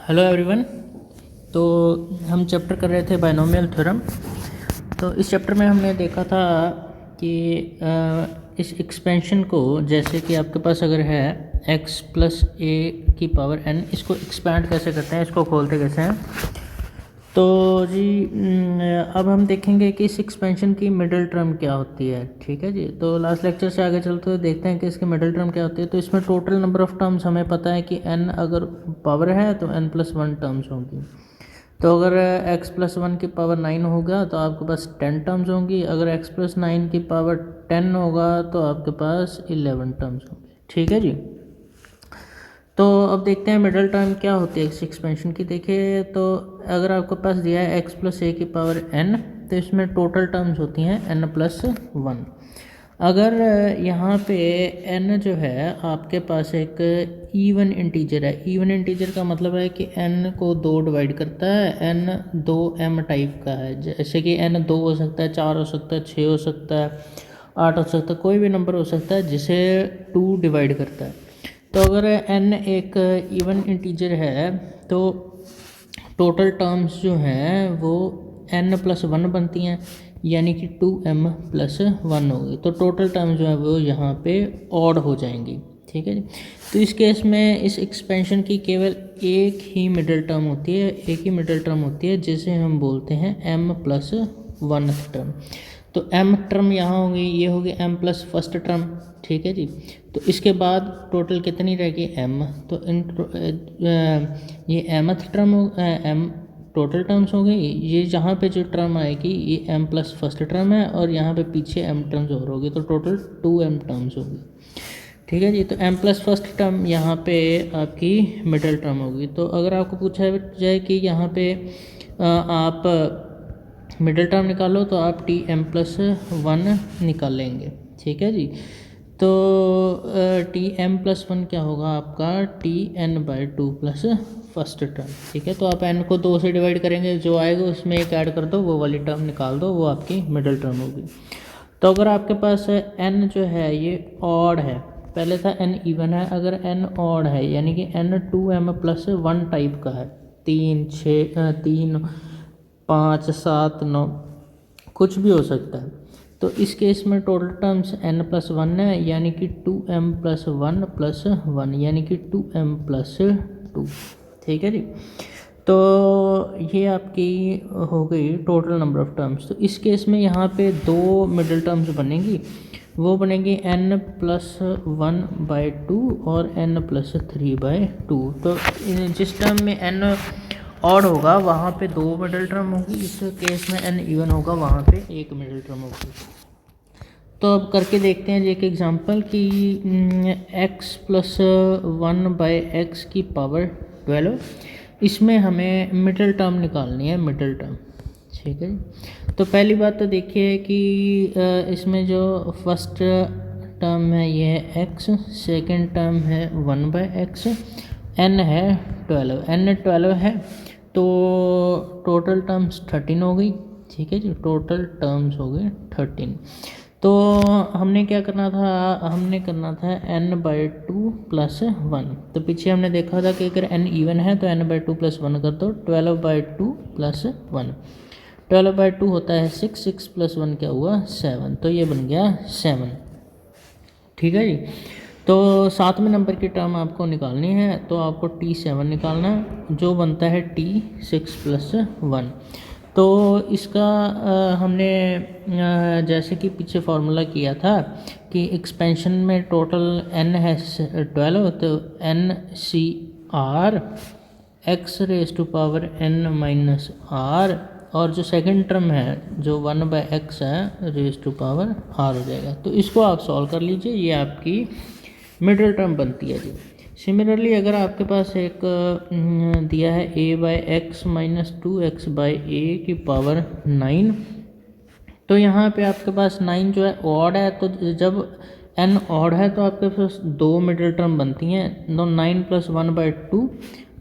Hello everyone. तो हम chapter कर रहे थे बायनोमियल थ्योरम। तो इस चैप्टर में हमने देखा था कि इस एक्सपेंशन को, जैसे कि आपके पास अगर है x प्लस ए की पावर n, इसको एक्सपैंड कैसे करते हैं, इसको खोलते कैसे हैं। तो जी अब हम देखेंगे कि इस एक्सपेंशन की मिडिल टर्म क्या होती है। ठीक है जी। तो लास्ट लेक्चर से आगे चलते हुए देखते हैं कि इसकी मिडिल टर्म क्या होती है। तो इसमें टोटल नंबर ऑफ़ टर्म्स हमें पता है कि n अगर पावर है तो n+1 टर्म्स होंगी। तो अगर x प्लस 1 की पावर 9 होगा तो आपके पास 10 टर्म्स होंगी। अगर x प्लस 9 की पावर 10 होगा तो आपके पास 11 टर्म्स होंगे। ठीक है जी। तो अब देखते हैं मिडिल टर्म क्या होती है इस एक्सपेंशन की। देखिए, तो अगर आपके पास दिया है x प्लस ए की पावर n, तो इसमें टोटल टर्म्स होती हैं n+1। अगर यहाँ पे n जो है आपके पास एक इवन इंटीजर है। इवन इंटीजर का मतलब है कि n को 2 डिवाइड करता है। n 2m टाइप का है, जैसे कि n 2 हो सकता है, 4 हो सकता है, 6 हो सकता है, 8 हो सकता है, कोई भी नंबर हो सकता है जिसे 2 डिवाइड करता है। तो अगर n एक इवन इंटीजर है तो टोटल टर्म्स जो हैं वो n+1 बनती हैं, यानी कि 2m+1 होगी। तो टोटल टर्म्स जो है वो यहाँ पे ऑड हो जाएंगी। ठीक है जी। तो इस केस में इस एक्सपेंशन की केवल एक ही मिडिल टर्म होती है, एक ही मिडिल टर्म होती है, जिसे हम बोलते हैं m+1 टर्म। तो m टर्म यहाँ होगी, ये होगी m प्लस फर्स्ट टर्म। ठीक है जी। तो इसके बाद टोटल कितनी रहेगी m। तो ये mth term m total terms हो गई। ये यहाँ पे जो टर्म आएगी ये m प्लस फर्स्ट टर्म है, और यहाँ पे पीछे m टर्म्स और होगी, तो टोटल 2m टर्म्स होगी। ठीक है जी। तो m प्लस फर्स्ट टर्म यहाँ पे आपकी मिडिल टर्म होगी। तो अगर आपको पूछा जाए कि यहाँ पे आप मिडिल टर्म निकालो, तो आप Tm+1 निकाल लेंगे। ठीक है जी। तो Tm+1 क्या होगा आपका Tn/2 प्लस फर्स्ट टर्म। ठीक है। तो आप n को 2 से डिवाइड करेंगे, जो आएगा उसमें एक ऐड कर दो, वो वाली टर्म निकाल दो, वो आपकी मिडिल टर्म होगी। तो अगर आपके पास n जो है ये ऑड है, पहले था n इवन है, अगर n ऑड है यानी कि n 2m+1 टाइप का है, 3 6 3 5 7 9 कुछ भी हो सकता है। तो इस केस में टोटल टर्म्स n+1 है, यानी कि 2m+1+1, यानी कि 2m+2। ठीक है जी। तो ये आपकी हो गई टोटल नंबर ऑफ़ टर्म्स। तो इस केस में यहाँ पे 2 मिडिल टर्म्स बनेंगी, वो बनेंगी n+1/2 और n+3/2। तो जिस टर्म में n ऑड होगा वहाँ पे 2 मिडिल टर्म होगी, इस केस में n इवन होगा वहाँ पे 1 मिडिल टर्म होगी। तो अब करके देखते हैं एक एग्जांपल कि x प्लस 1/x की पावर 12, इसमें हमें मिडिल टर्म निकालनी है, मिडिल टर्म। ठीक है जी। तो पहली बात तो देखिए कि इसमें जो फर्स्ट टर्म है ये है x, सेकंड टर्म है 1/x, n है 12, n 12 है, तो टोटल टर्म्स 13 हो गई। ठीक है जी। टोटल टर्म्स हो गए 13। तो हमने क्या करना था, हमने करना था n/2 प्लस 1। तो पीछे हमने देखा था कि अगर n इवन है तो n/2 प्लस 1 कर दो, 12/2 प्लस 1। 12/2 होता है 6, 6 प्लस 1 क्या हुआ 7, तो ये बन गया 7। ठीक है जी। तो 7वें नंबर की टर्म आपको निकालनी है, तो आपको T7 निकालना है, जो बनता है T6 प्लस 1। तो इसका हमने जैसे कि पीछे फार्मूला किया था कि एक्सपेंशन में टोटल n है 12, तो NCR x⁻n−r, और जो सेकंड टर्म है जो 1/x है r⁻r हो जाएगा। तो इसको आप सॉल्व कर लीजिए, ये आपकी मिडिल टर्म बनती है जी। सिमिलरली अगर आपके पास एक दिया है a/x−2x/a की पावर 9, तो यहाँ पे आपके पास 9 जो है ऑड है, तो जब n ऑड है तो आपके पास 2 मिडिल टर्म बनती हैं। तो 9 + 1/2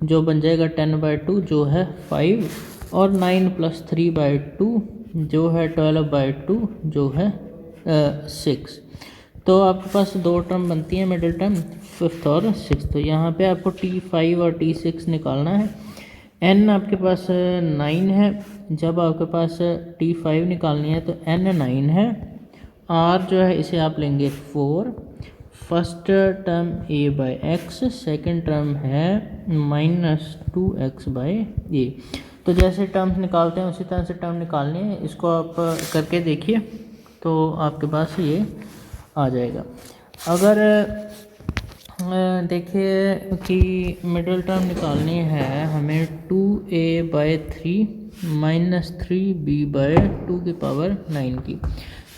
जो बन जाएगा 10/2 जो है 5, और 9 + 3/2 जो है 12/2 जो है 6। तो आपके पास दो टर्म बनती हैं मिडिल टर्म, फिफ्थ और सिक्स। तो यहाँ पे आपको T5 और T6 निकालना है। n आपके पास 9 है, जब आपके पास T5 निकालनी है तो n 9 है। r जो है इसे आप लेंगे 4, first term a by x, second term है -2x/a। तो जैसे टर्म्स निकालते हैं उसी तरह से टर्म निकालनी है, इसको आप करके देखिए तो आपके पास ये आ जाएगा। अगर देखिए कि मिडिल टर्म निकालनी है हमें 2a/3 -3b/2 की,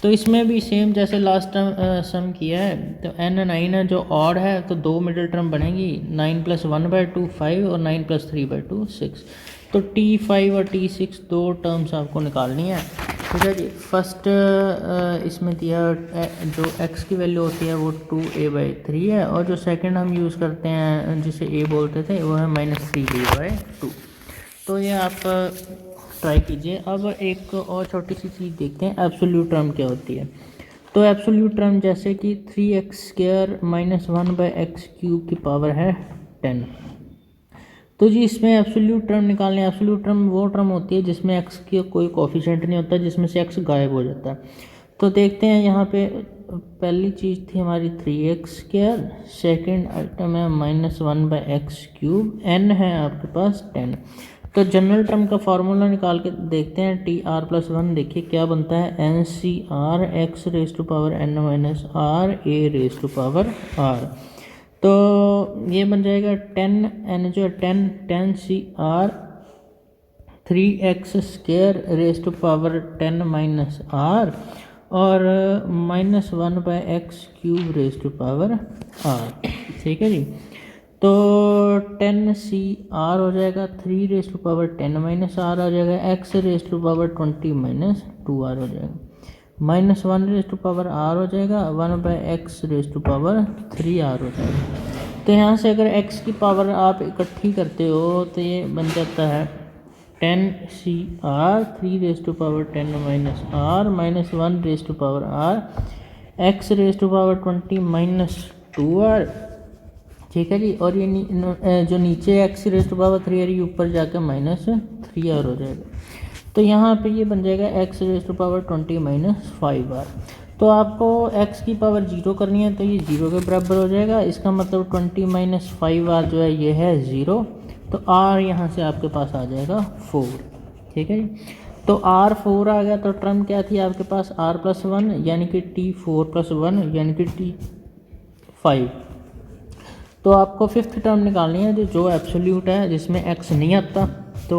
तो इसमें भी सेम जैसे लास्ट टर्म सम किया है। तो n 9 है जो ऑड है, तो दो मिडिल टर्म बनेगी, 9 + 1/2 5 और 9 + 3/2 6। तो T5 और T6 दो टर्म्स आपको निकालनी है। ठीक है जी। फर्स्ट इसमें दिया जो x की वैल्यू होती है वो 2a/3 है, और जो सेकंड हम यूज़ करते हैं जिसे a बोलते थे वो है -3b/2। तो ये आप ट्राई कीजिए। अब एक और छोटी सी चीज़ देखते हैं, एब्सोल्यूट टर्म क्या होती है। तो एब्सोल्यूट टर्म जैसे कि 3x² - 1/x³ है 10। तो जी इसमें एब्सोल्यूट टर्म निकालने, एब्सोल्यूट टर्म वो टर्म होती है जिसमें x की कोई कोफिशिएंट नहीं होता, जिसमें से x गायब हो जाता है। तो देखते हैं यहाँ पे पहली चीज़ थी हमारी 3x², सेकंड आइटम है -1/x³, n है आपके पास 10। तो जनरल टर्म का फार्मूला निकाल के देखते हैं, TR+1 देखिए क्या बनता है, NCR x⁻n−r a⁻r। तो ये बन जाएगा 10n जो है 10CR 3x² और -1/x³ ठीक है जी। तो 10CR हो जाएगा, 3 आ जाएगा, x⁻20 -2r हो जाएगा, -1r हो जाएगा, 1/x⁻3r हो जाएगा। तो यहाँ से अगर x की पावर आप इकट्ठी करते हो तो ये बन जाता है 10CR 3 × 10 -r -1r x⁻20 -2r। ठीक है जी। और ये जो नीचे x⁻3 है ये ऊपर जाकर -3r हो जाएगा। तो यहाँ पे ये बन जाएगा x⁻20 -5r। तो आपको x की पावर 0 करनी है तो ये 0 के बराबर हो जाएगा। इसका मतलब 20 - 5r जो है ये है 0। तो r यहाँ से आपके पास आ जाएगा 4। ठीक है जी। तो r 4 आ गया। तो टर्म क्या थी आपके पास, r+1 यानी कि T4+1 यानी कि T5। तो आपको फिफ्थ टर्म निकालनी है जो एब्सोल्यूट है, जिसमें x नहीं आता। तो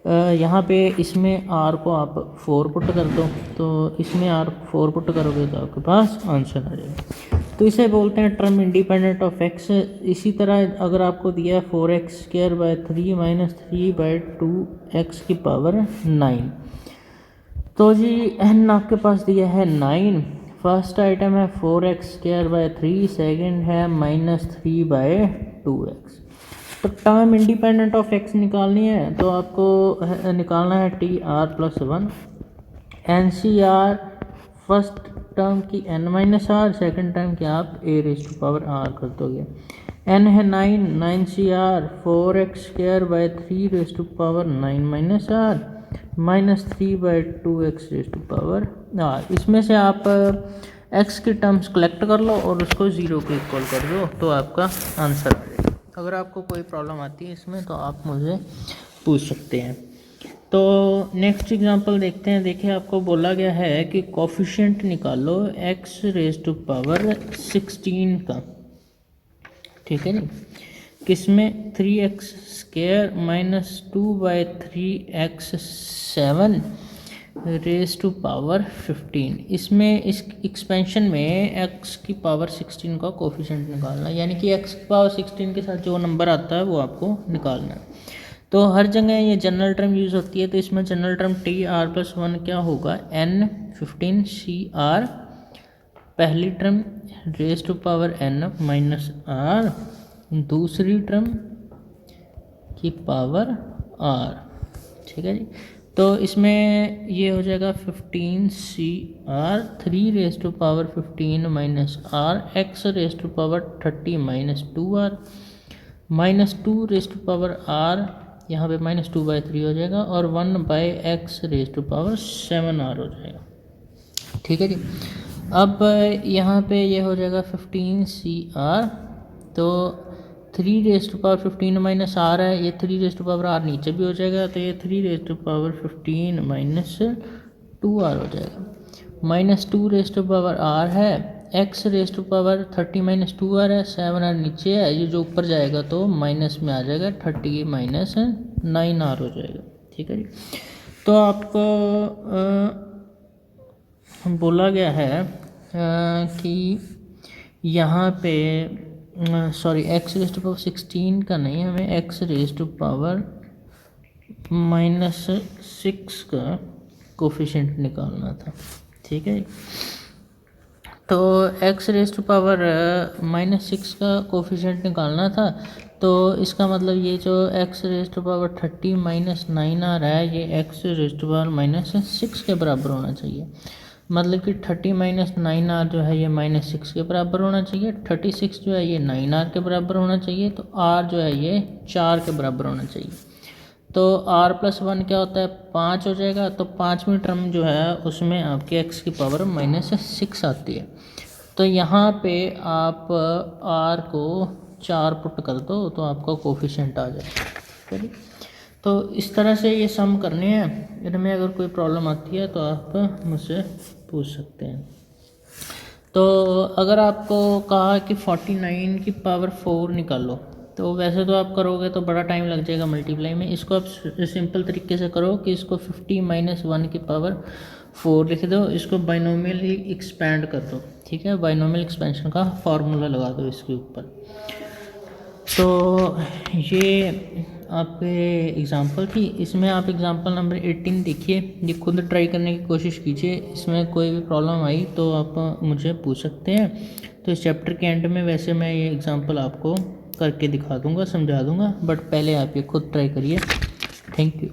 यहाँ पे इसमें r को आप 4 पुट कर दो, तो इसमें r 4 पुट करोगे तो आपके पास आंसर आ जाएगा। तो इसे बोलते हैं टर्म इंडिपेंडेंट ऑफ x। इसी तरह अगर आपको दिया है 4x² - 3/2x⁻9, तो जी n आपके पास दिया है 9। फर्स्ट आइटम है 4x²/3, सेकंड है -3/2x। तो टर्म इंडिपेंडेंट ऑफ x निकालनी है तो आपको निकालना है TR+1। NCR फर्स्ट टर्म की n-r, सेकंड टर्म की आप a⁻r कर दोगे। n है 9, 9CR 4x²/3 ⁻9 -3/2x⁻r। इसमें से आप x की टर्म्स कलेक्ट कर लो और उसको 0 के इक्वल कर दो तो आपका आंसर आ जाएगा। अगर आपको कोई प्रॉब्लम आती है इसमें तो आप मुझे पूछ सकते हैं। तो नेक्स्ट एग्जांपल देखते हैं। देखिए आपको बोला गया है कि कोफिशिएंट निकालो x⁻16 का। ठीक है जी। किसमें 3x² - 2/3x7⁻15। इसमें इस एक्सपेंशन में x की पावर 16 का कोफिशिएंट निकालना है, यानी कि x की पावर 16 के साथ जो नंबर आता है वो आपको निकालना है। तो हर जगह ये जनरल टर्म यूज़ होती है, तो इसमें जनरल टर्म TR+1 क्या होगा, n15CR पहली टर्म n-r दूसरी टर्म की पावर r। ठीक है जी। तो इसमें ये हो जाएगा 15CR 3⁻15 minus r x raise to power 30 minus 2R minus 2⁻R, यहाँ पे -2/3 हो जाएगा और 1/x raise to power 7R हो जाएगा। ठीक है जी। अब यहाँ पे ये हो जाएगा 15CR, तो 3⁻15 माइनस आर है, ये 3⁻R नीचे भी हो जाएगा, तो ये 3⁻15 माइनस 2R हो जाएगा। -2⁻R है, x raise to power 30 minus 2R है, 7R नीचे है, ये जो ऊपर जाएगा तो माइनस में आ जाएगा, 30 माइनस 9R हो जाएगा। ठीक है जी। तो आपको बोला गया है कि यहाँ पे sorry x raise to power 16 का नहीं, हमें x रेज टू पावर -6 का कोफिशिएंट निकालना था। ठीक है। तो x रेज टू पावर -6 का कोफिशिएंट निकालना था, तो इसका मतलब ये जो x raise to power 30 minus 9R है, ये x रेज टू पावर -6 के बराबर होना चाहिए। मतलब कि 30 माइनस 9R जो है ये -6 के बराबर होना चाहिए, 36 जो है ये 9R के बराबर होना चाहिए, तो R जो है ये 4 के बराबर होना चाहिए। तो R+1 क्या होता है, 5 हो जाएगा। तो 5वीं टर्म जो है उसमें आपके x की पावर -6 आती है। तो यहाँ पे आप R को 4 पुट कर दो तो आपका कोफिशिएंट आ जाएगा। चलिए, तो इस तरह से ये सम करने हैं। इनमें अगर कोई प्रॉब्लम आती है तो आप मुझसे पूछ सकते हैं। तो अगर आपको कहा कि 49 की पावर 4 निकालो, तो वैसे तो आप करोगे तो बड़ा टाइम लग जाएगा मल्टीप्लाई में। इसको आप सिंपल तरीके से करो कि इसको 50 माइनस 1 की पावर 4 लिख दो, इसको बाइनोमियली एक्सपेंड कर दो। ठीक है, बाइनोमियल एक्सपेंशन का फार्मूला लगा दो इसके ऊपर। तो ये आपके एग्ज़ाम्पल थी। इसमें आप एग्ज़ाम्पल नंबर 18 देखिए, ये खुद ट्राई करने की कोशिश कीजिए। इसमें कोई भी प्रॉब्लम आई तो आप मुझे पूछ सकते हैं। तो इस चैप्टर के एंड में वैसे मैं ये एग्ज़ाम्पल आपको करके दिखा दूंगा, समझा दूंगा, बट पहले आप ये खुद ट्राई करिए। Thank you.